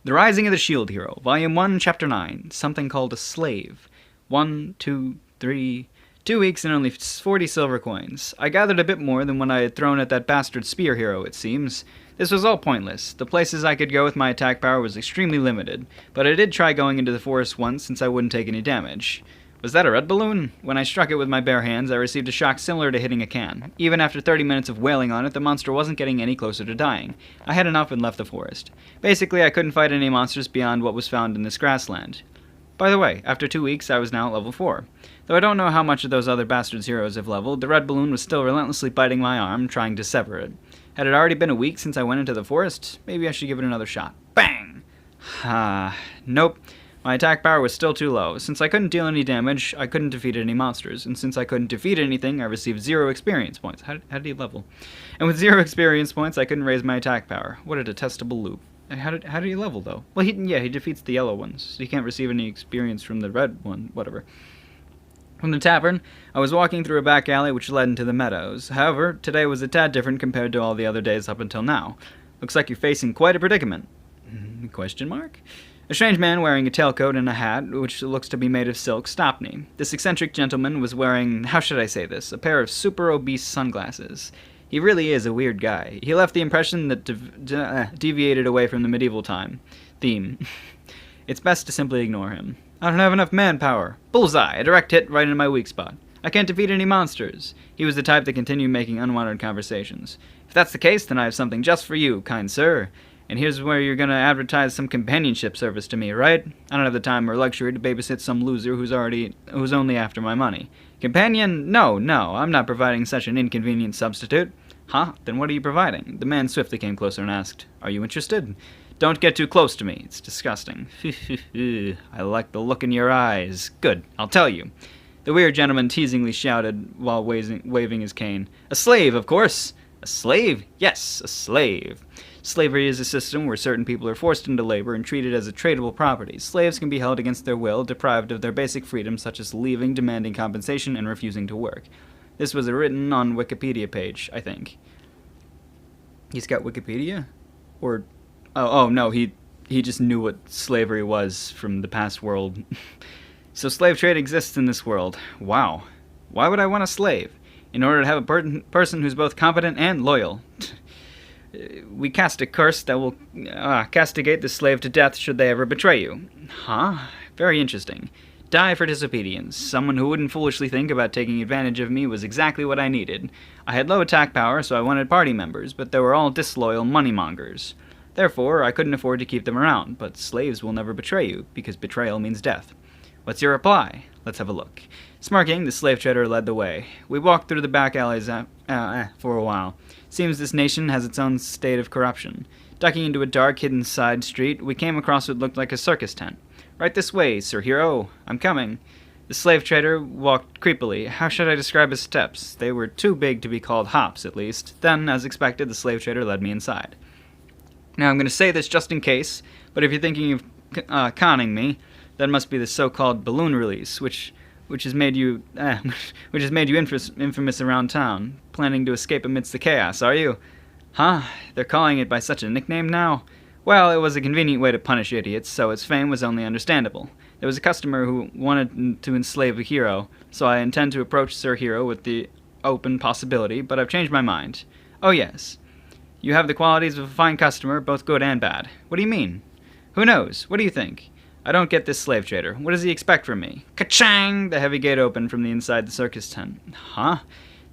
The Rising of the Shield Hero, Volume 1, Chapter 9, something called a slave. 1, 2, 3... 2 weeks and only 40 silver coins. I gathered a bit more than when I had thrown at that bastard spear hero, it seems. This was all pointless. The places I could go with my attack power was extremely limited, but I did try going into the forest once since I wouldn't take any damage. Was that a red balloon? When I struck it with my bare hands, I received a shock similar to hitting a can. Even after 30 minutes of wailing on it, the monster wasn't getting any closer to dying. I had enough and left the forest. Basically, I couldn't fight any monsters beyond what was found in this grassland. By the way, after 2 weeks, I was now at level 4. Though I don't know how much of those other bastards' heroes have leveled, the red balloon was still relentlessly biting my arm, trying to sever it. Had it already been a week since I went into the forest? Maybe I should give it another shot. Bang! Nope. My attack power was still too low. Since I couldn't deal any damage, I couldn't defeat any monsters. And since I couldn't defeat anything, I received 0 experience points. How did he level? And with 0 experience points, I couldn't raise my attack power. What a detestable loop. How did he level, though? Well, he defeats the yellow ones, so he can't receive any experience from the red one, whatever. From the tavern, I was walking through a back alley which led into the meadows. However, today was a tad different compared to all the other days up until now. Looks like you're facing quite a predicament. Question mark? A strange man wearing a tailcoat and a hat, which looks to be made of silk, stopped me. This eccentric gentleman was wearing, how should I say this, a pair of super obese sunglasses. He really is a weird guy. He left the impression that deviated away from the medieval theme. It's best to simply ignore him. I don't have enough manpower. Bullseye, a direct hit right into my weak spot. I can't defeat any monsters. He was the type that continued making unwanted conversations. If that's the case, then I have something just for you, kind sir. And here's where you're gonna advertise some companionship service to me, right? I don't have the time or luxury to babysit some loser who's only after my money. Companion? No, I'm not providing such an inconvenient substitute. Huh? Then what are you providing? The man swiftly came closer and asked, Are you interested? Don't get too close to me. It's disgusting. I like the look in your eyes. Good, I'll tell you. The weird gentleman teasingly shouted while waving his cane. A slave, of course. A slave? Yes, a slave. Slavery is a system where certain people are forced into labor and treated as a tradable property. Slaves can be held against their will, deprived of their basic freedoms such as leaving, demanding compensation, and refusing to work. This was written on Wikipedia page, I think. He's got Wikipedia? Or... Oh no, he just knew what slavery was from the past world. So slave trade exists in this world. Wow. Why would I want a slave? In order to have a person who's both competent and loyal. We cast a curse that will castigate the slave to death should they ever betray you. Huh? Very interesting. Die for disobedience. Someone who wouldn't foolishly think about taking advantage of me was exactly what I needed. I had low attack power, so I wanted party members, but they were all disloyal moneymongers. Therefore, I couldn't afford to keep them around, but slaves will never betray you, because betrayal means death. What's your reply? Let's have a look. Smirking, the slave trader led the way. We walked through the back alleys for a while. Seems this nation has its own state of corruption. Ducking into a dark, hidden side street, we came across what looked like a circus tent. Right this way, Sir Hero. I'm coming. The slave trader walked creepily. How should I describe his steps? They were too big to be called hops, at least. Then, as expected, the slave trader led me inside. Now, I'm going to say this just in case, but if you're thinking of conning me, that must be the so-called balloon release, which has made you infamous around town. Planning to escape amidst the chaos, are you? Huh? They're calling it by such a nickname now? Well, it was a convenient way to punish idiots, so its fame was only understandable. There was a customer who wanted to enslave a hero, so I intend to approach Sir Hero with the open possibility, but I've changed my mind. Oh yes. You have the qualities of a fine customer, both good and bad. What do you mean? Who knows? What do you think? I don't get this slave trader. What does he expect from me? Ka-chang! The heavy gate opened from the inside the circus tent. Huh?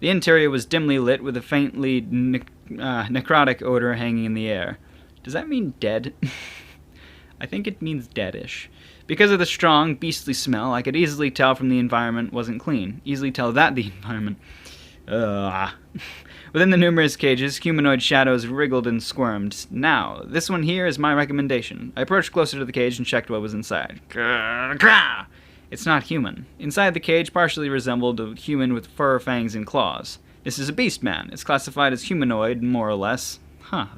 The interior was dimly lit with a faintly necrotic odor hanging in the air. Does that mean dead? I think it means deadish. Because of the strong, beastly smell, I could easily tell from the environment wasn't clean. Easily tell that the environment... Within the numerous cages, humanoid shadows wriggled and squirmed. Now, this one here is my recommendation. I approached closer to the cage and checked what was inside. Grrr. It's not human. Inside the cage partially resembled a human with fur, fangs, and claws. This is a beast man. It's classified as humanoid, more or less.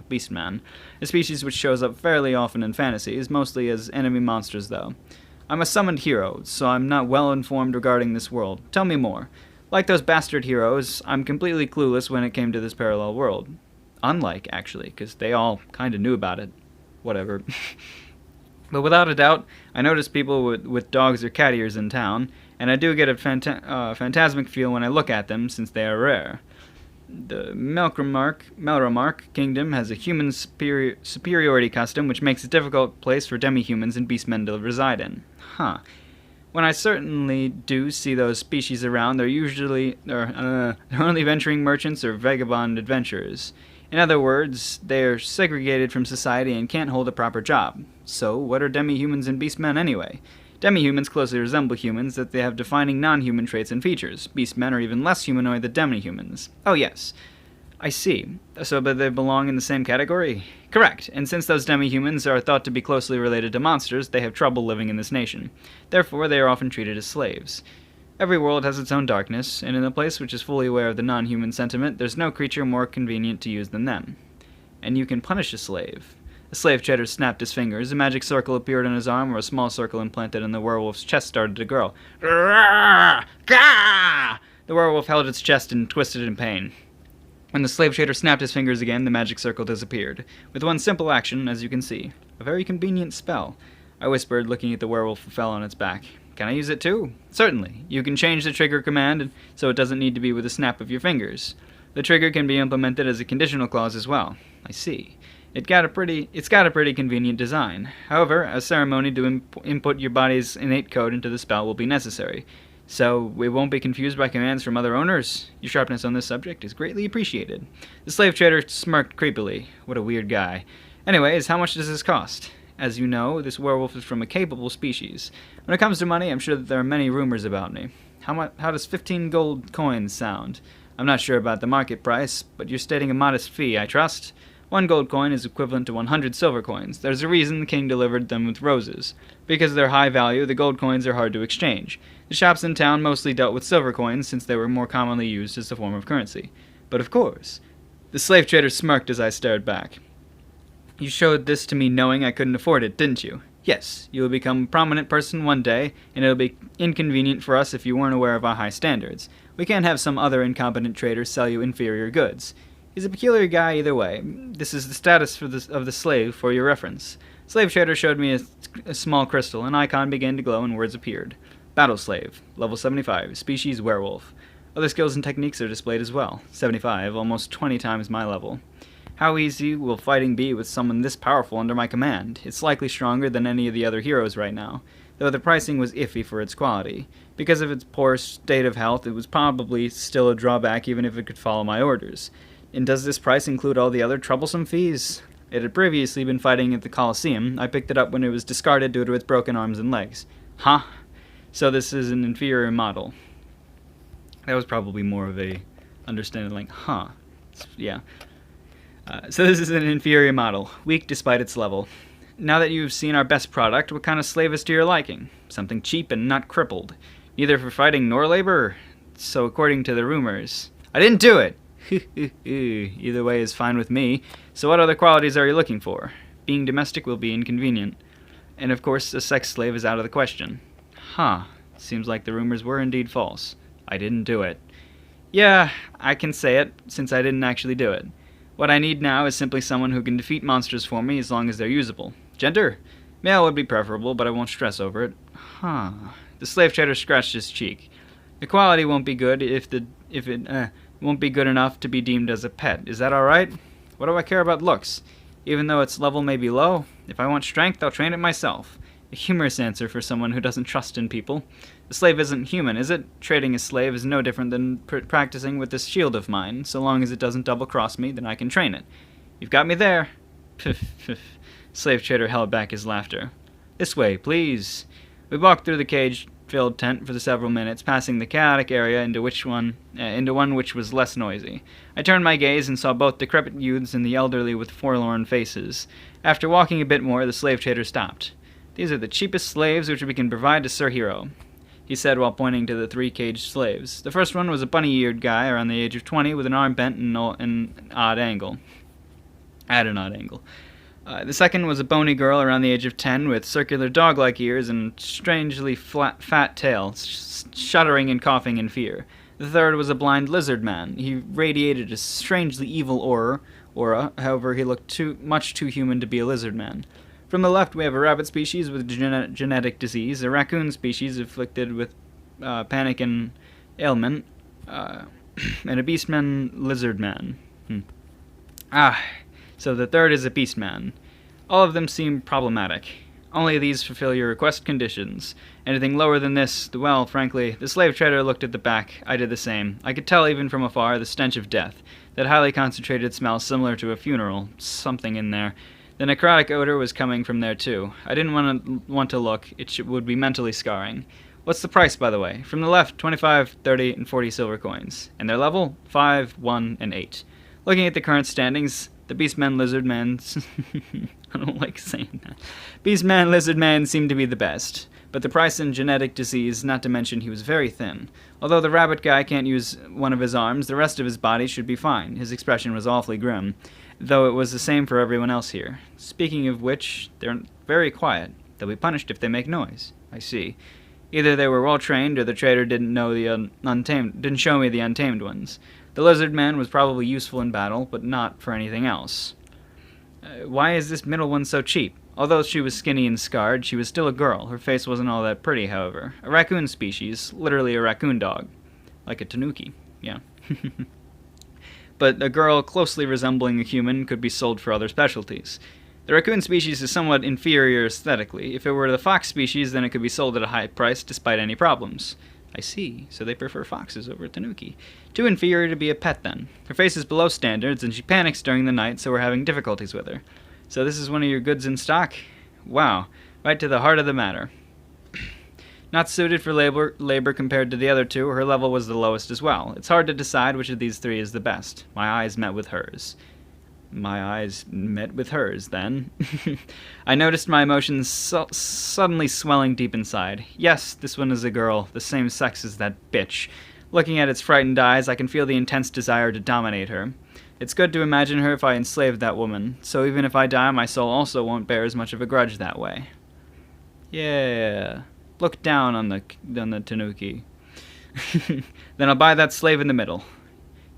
Beast man. A species which shows up fairly often in fantasies, mostly as enemy monsters, though. I'm a summoned hero, so I'm not well informed regarding this world. Tell me more. Like those bastard heroes, I'm completely clueless when it came to this parallel world. Unlike, actually, because they all kind of knew about it. Whatever. But without a doubt, I notice people with dogs or cat ears in town, and I do get a phantasmic feel when I look at them, since they are rare. The Melramark Kingdom has a human superiority custom which makes it a difficult place for demi-humans and beastmen to reside in. Huh. When I certainly do see those species around, they're only venturing merchants or vagabond adventurers. In other words, they are segregated from society and can't hold a proper job. So, what are demi-humans and beastmen anyway? Demi-humans closely resemble humans, that they have defining non-human traits and features. Beastmen are even less humanoid than demi-humans. Oh yes, I see. So, but they belong in the same category? Correct, and since those demi-humans are thought to be closely related to monsters, they have trouble living in this nation. Therefore, they are often treated as slaves. Every world has its own darkness, and in a place which is fully aware of the non-human sentiment, there's no creature more convenient to use than them. And you can punish a slave. A slave trader snapped his fingers, a magic circle appeared on his arm, or a small circle implanted in the werewolf's chest started to grow. The werewolf held its chest and twisted in pain. When the slave trader snapped his fingers again, the magic circle disappeared. With one simple action, as you can see. A very convenient spell. I whispered, looking at the werewolf who fell on its back. Can I use it too? Certainly. You can change the trigger command so it doesn't need to be with a snap of your fingers. The trigger can be implemented as a conditional clause as well. I see. It's got a pretty convenient design. However, a ceremony to input your body's innate code into the spell will be necessary. So, we won't be confused by commands from other owners. Your sharpness on this subject is greatly appreciated. The slave trader smirked creepily. What a weird guy. Anyways, how much does this cost? As you know, this werewolf is from a capable species. When it comes to money, I'm sure that there are many rumors about me. How does 15 gold coins sound? I'm not sure about the market price, but you're stating a modest fee, I trust. 1 gold coin is equivalent to 100 silver coins. There's a reason the king delivered them with roses. Because of their high value, the gold coins are hard to exchange. The shops in town mostly dealt with silver coins, since they were more commonly used as a form of currency. But of course. The slave trader smirked as I stared back. You showed this to me knowing I couldn't afford it, didn't you? Yes, you will become a prominent person one day, and it'll be inconvenient for us if you weren't aware of our high standards. We can't have some other incompetent trader sell you inferior goods. He's a peculiar guy either way. This is the status of the slave for your reference. Slave trader showed me a small crystal. An icon began to glow and words appeared. Battle slave, level 75, species werewolf. Other skills and techniques are displayed as well. 75, almost 20 times my level. How easy will fighting be with someone this powerful under my command? It's likely stronger than any of the other heroes right now, though the pricing was iffy for its quality. Because of its poor state of health, it was probably still a drawback even if it could follow my orders. And does this price include all the other troublesome fees? It had previously been fighting at the Colosseum. I picked it up when it was discarded due to its broken arms and legs. Huh? So this is an inferior model. That was probably more of a understanding like, huh. Yeah. So this is an inferior model, weak despite its level. Now that you've seen our best product, what kind of slave is to your liking? Something cheap and not crippled. Neither for fighting nor labor. So according to the rumors. I didn't do it! Either way is fine with me. So what other qualities are you looking for? Being domestic will be inconvenient. And of course, a sex slave is out of the question. Huh. Seems like the rumors were indeed false. I didn't do it. Yeah, I can say it, since I didn't actually do it. What I need now is simply someone who can defeat monsters for me as long as they're usable. Gender? Male would be preferable, but I won't stress over it. Huh. The slave trader scratched his cheek. The quality won't be good if it won't be good enough to be deemed as a pet. Is that alright? What do I care about looks? Even though its level may be low, if I want strength, I'll train it myself. A humorous answer for someone who doesn't trust in people. The slave isn't human, is it? Trading a slave is no different than practicing with this shield of mine. So long as it doesn't double-cross me, then I can train it. You've got me there. Slave trader held back his laughter. This way, please. We walked through the cage-filled tent for several minutes, passing the chaotic area into one which was less noisy. I turned my gaze and saw both decrepit youths and the elderly with forlorn faces. After walking a bit more, the slave trader stopped. These are the cheapest slaves which we can provide to Sir Hero, he said while pointing to the 3 caged slaves. The first one was a bunny-eared guy around the age of 20 with an arm bent in an odd angle. At an odd angle. The second was a bony girl around the age of 10 with circular dog-like ears and strangely fat tail, shuddering and coughing in fear. The third was a blind lizard man. He radiated a strangely evil aura, however he looked much too human to be a lizard man. From the left, we have a rabbit species with genetic disease, a raccoon species afflicted with panic and ailment, and a beastman lizard man. So the third is a beastman. All of them seem problematic. Only these fulfill your request conditions. Anything lower than this, well, frankly, the slave trader looked at the back. I did the same. I could tell even from afar the stench of death, that highly concentrated smell similar to a funeral, something in there. The necrotic odor was coming from there too. I didn't want to look. It would be mentally scarring. What's the price, by the way? From the left, 25, 30, and 40 silver coins. And their level? 5, 1, and 8. Looking at the current standings, the Beastman Lizardman... I don't like saying that. Beastman Lizardman seemed to be the best. But the price and genetic disease, not to mention he was very thin. Although the rabbit guy can't use one of his arms, the rest of his body should be fine. His expression was awfully grim, though it was the same for everyone else here. Speaking of which, they're very quiet. They'll be punished if they make noise. I see. Either they were well trained, or the trader didn't show me the untamed ones. The lizard man was probably useful in battle, but not for anything else. Why is this middle one so cheap? Although she was skinny and scarred, she was still a girl. Her face wasn't all that pretty, however. A raccoon species, literally a raccoon dog. Like a tanuki, yeah. But a girl closely resembling a human could be sold for other specialties. The raccoon species is somewhat inferior aesthetically. If it were the fox species, then it could be sold at a high price despite any problems. I see, so they prefer foxes over tanuki. Too inferior to be a pet, then. Her face is below standards, and she panics during the night, so we're having difficulties with her. So this is one of your goods in stock? Wow, right to the heart of the matter. Not suited for labor compared to the other two, her level was the lowest as well. It's hard to decide which of these three is the best. My eyes met with hers. My eyes met with hers, then. I noticed my emotions suddenly swelling deep inside. Yes, this one is a girl, the same sex as that bitch. Looking at its frightened eyes, I can feel the intense desire to dominate her. It's good to imagine her if I enslaved that woman, so even if I die, my soul also won't bear as much of a grudge that way. Yeah. Look down on the tanuki. Then I'll buy that slave in the middle.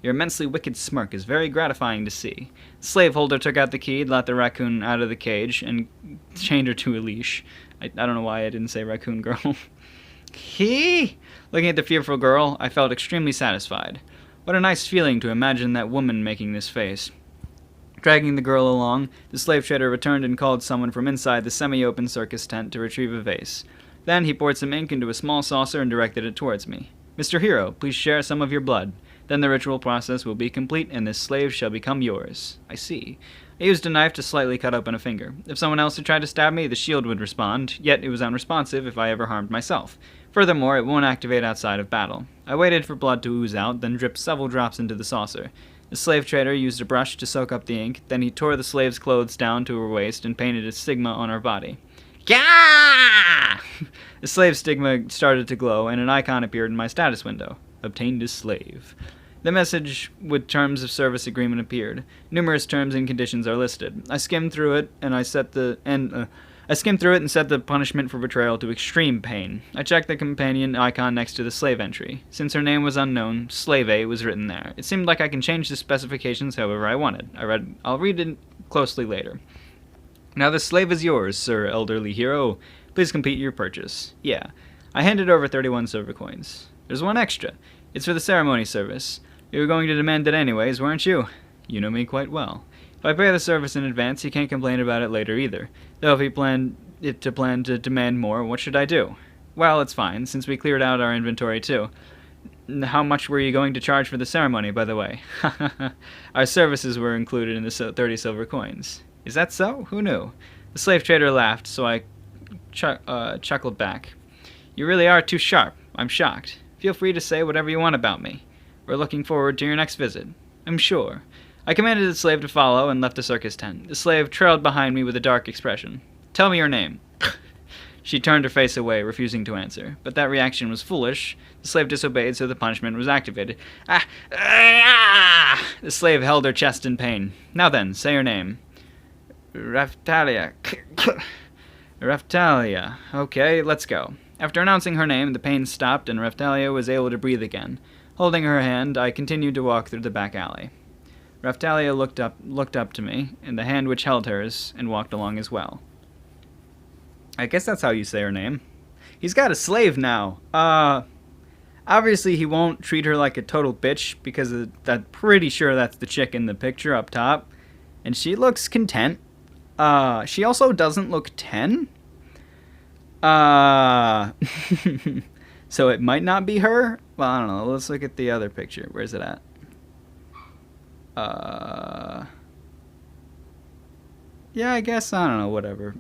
Your immensely wicked smirk is very gratifying to see. The slaveholder took out the key, let the raccoon out of the cage, and chained her to a leash. I don't know why I didn't say raccoon girl. Looking at the fearful girl, I felt extremely satisfied. What a nice feeling to imagine that woman making this face. Dragging the girl along, the slave trader returned and called someone from inside the semi-open circus tent to retrieve a vase. Then he poured some ink into a small saucer and directed it towards me. Mr. Hero, please share some of your blood. Then the ritual process will be complete, and this slave shall become yours. I see. I used a knife to slightly cut open a finger. If someone else had tried to stab me, the shield would respond, yet it was unresponsive if I ever harmed myself. Furthermore, it won't activate outside of battle. I waited for blood to ooze out, then dripped several drops into the saucer. The slave trader used a brush to soak up the ink, then he tore the slave's clothes down to her waist and painted a stigma on her body. Gah! The slave stigma started to glow, and an icon appeared in my status window. Obtained as slave. The message with terms of service agreement appeared. Numerous terms and conditions are listed. I skimmed through it and set the punishment for betrayal to extreme pain. I checked the companion icon next to the slave entry. Since her name was unknown, Slave A was written there. It seemed like I can change the specifications however I wanted. I'll read it closely later. Now the slave is yours, sir elderly hero. Please complete your purchase. Yeah. I handed over 31 silver coins. There's one extra. It's for the ceremony service. You were going to demand it anyways, weren't you? You know me quite well. If I pay the service in advance, he can't complain about it later either. Though if he planned to demand more, what should I do? Well, it's fine, since we cleared out our inventory too. How much were you going to charge for the ceremony, by the way? Our services were included in the 30 silver coins. Is that so? Who knew? The slave trader laughed, so I chuckled back. You really are too sharp. I'm shocked. Feel free to say whatever you want about me. We're looking forward to your next visit. I'm sure. I commanded the slave to follow and left the circus tent. The slave trailed behind me with a dark expression. Tell me your name. She turned her face away, refusing to answer. But that reaction was foolish. The slave disobeyed, so the punishment was activated. The slave held her chest in pain. Now then, say your name. Raftalia. Raftalia. Okay, let's go. After announcing her name, the pain stopped and Raftalia was able to breathe again. Holding her hand, I continued to walk through the back alley. Raftalia looked up to me, and the hand which held hers, and walked along as well. I guess that's how you say her name. He's got a slave now. Obviously he won't treat her like a total bitch because I'm pretty sure that's the chick in the picture up top. And she looks content. She also doesn't look 10. So it might not be her. Well, I don't know. Let's look at the other picture. Where's it at? Yeah, I guess, I don't know, whatever.